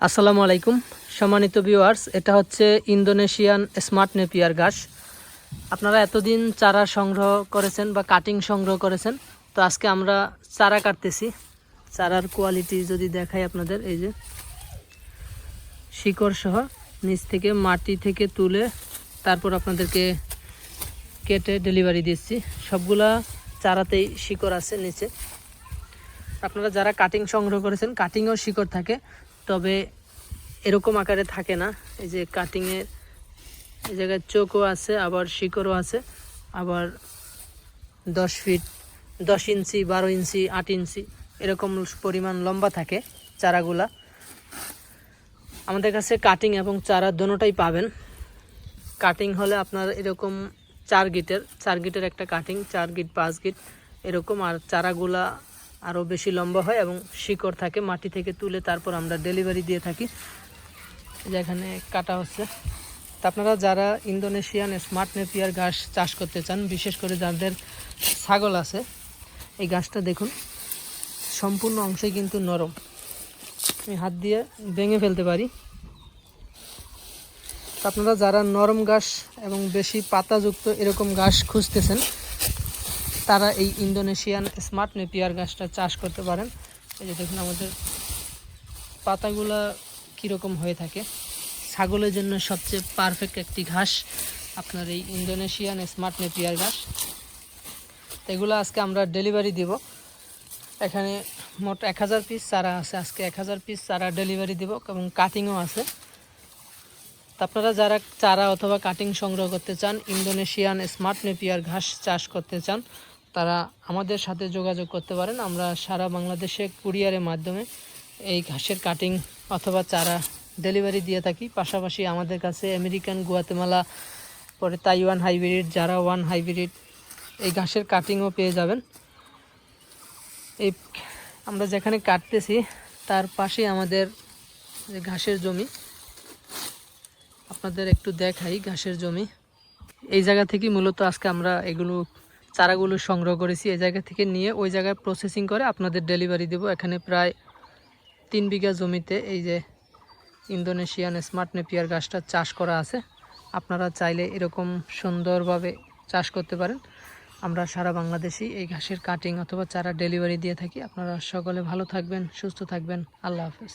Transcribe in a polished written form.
আসসালামু আলাইকুম সম্মানিত ভিউয়ার্স, এটা হচ্ছে ইন্দোনেশিয়ান স্মার্ট নেপিয়ার ঘাস। আপনারা এতদিন চারা সংগ্রহ করেছেন বা কাটিং সংগ্রহ করেছেন, তো আজকে আমরা চারা কাটতেছি। চারার কোয়ালিটি যদি দেখাই আপনাদের, এই যে শিকড় সহ নিচ থেকে মাটি থেকে তুলে তারপর আপনাদেরকে কেটে ডেলিভারি দিচ্ছি। সবগুলা চারাতেই শিকড় আছে নিচে। আপনারা যারা কাটিং সংগ্রহ করেছেন, কাটিংও শিকড় থাকে, তবে এরকম আকারে থাকে না। এই যে কাটিংয়ের এই জায়গায় চোখও আছে, আবার শিকড়ও আছে, আবার 10 ফিট 10 ইঞ্চি 12 ইঞ্চি 8 ইঞ্চি এরকম পরিমাণ লম্বা থাকে চারাগুলা। আমাদের কাছে কাটিং এবং চারা দোনোটাই পাবেন। কাটিং হলে আপনার এরকম 4 গিটের একটা কাটিং, 4 গিট 5 গিট এরকম, আর চারাগুলা আরও বেশি লম্বা হয় এবং শিকড় থাকে। মাটি থেকে তুলে তারপর আমরা ডেলিভারি দিয়ে থাকি। যেখানে কাটা হচ্ছে, তা আপনারা যারা ইন্দোনেশিয়ান স্মার্ট নেপিয়ার ঘাস চাষ করতে চান, বিশেষ করে যাদের ছাগল আছে, এই ঘাসটা দেখুন সম্পূর্ণ অংশই কিন্তু নরম। আমি হাত দিয়ে ভেঙে ফেলতে পারি। তা আপনারা যারা নরম ঘাস এবং বেশি পাতাযুক্ত এরকম ঘাস খুঁজতেছেন, তারা এই ইন্দোনেশিয়ান স্মার্ট নেপিয়ার ঘাসটা চাষ করতে পারেন। এই যে দেখুন আমাদের পাতাগুলা কীরকম হয়ে থাকে। ছাগলের জন্য সবচেয়ে পারফেক্ট একটি ঘাস আপনার এই ইন্দোনেশিয়ান স্মার্ট নেপিয়ার ঘাস। তো এগুলো আজকে আমরা ডেলিভারি দিব। এখানে মোট 1000 পিস চারা আছে। আজকে 1000 পিস চারা ডেলিভারি দিব এবং কাটিংও আছে। তো আপনারা যারা চারা অথবা কাটিং সংগ্রহ করতে চান, ইন্দোনেশিয়ান স্মার্ট নেপিয়ার ঘাস চাষ করতে চান, তারা আমাদের সাথে যোগাযোগ করতে পারেন। আমরা সারা বাংলাদেশে কুরিয়ারের মাধ্যমে এই ঘাসের কাটিং অথবা চারা ডেলিভারি দিয়ে থাকি। পাশাপাশি আমাদের কাছে আমেরিকান, গুয়াতেমালা, পরে Taiwan hybrid, Zara one hybrid এই ঘাসের কাটিংও পেয়ে যাবেন। এই আমরা যেখানে কাটতেছি তার পাশেই আমাদের যে ঘাসের জমি, আপনাদের একটু দেখাই ঘাসের জমি। এই জায়গা থেকে মূলত আজকে আমরা এগুলো চারাগুলো সংগ্রহ করেছি। এই জায়গা থেকে নিয়ে ওই জায়গায় প্রসেসিং করে আপনাদের ডেলিভারি দেব। এখানে প্রায় 3 বিঘা জমিতে এই যে ইন্দোনেশিয়ান স্মার্ট নেপিয়ার ঘাসটা চাষ করা আছে। আপনারা চাইলে এরকম সুন্দরভাবে চাষ করতে পারেন। আমরা সারা বাংলাদেশেই এই ঘাসের কাটিং অথবা চারা ডেলিভারি দিয়ে থাকি। আপনারা সকলে ভালো থাকবেন, সুস্থ থাকবেন। আল্লাহ হাফেজ।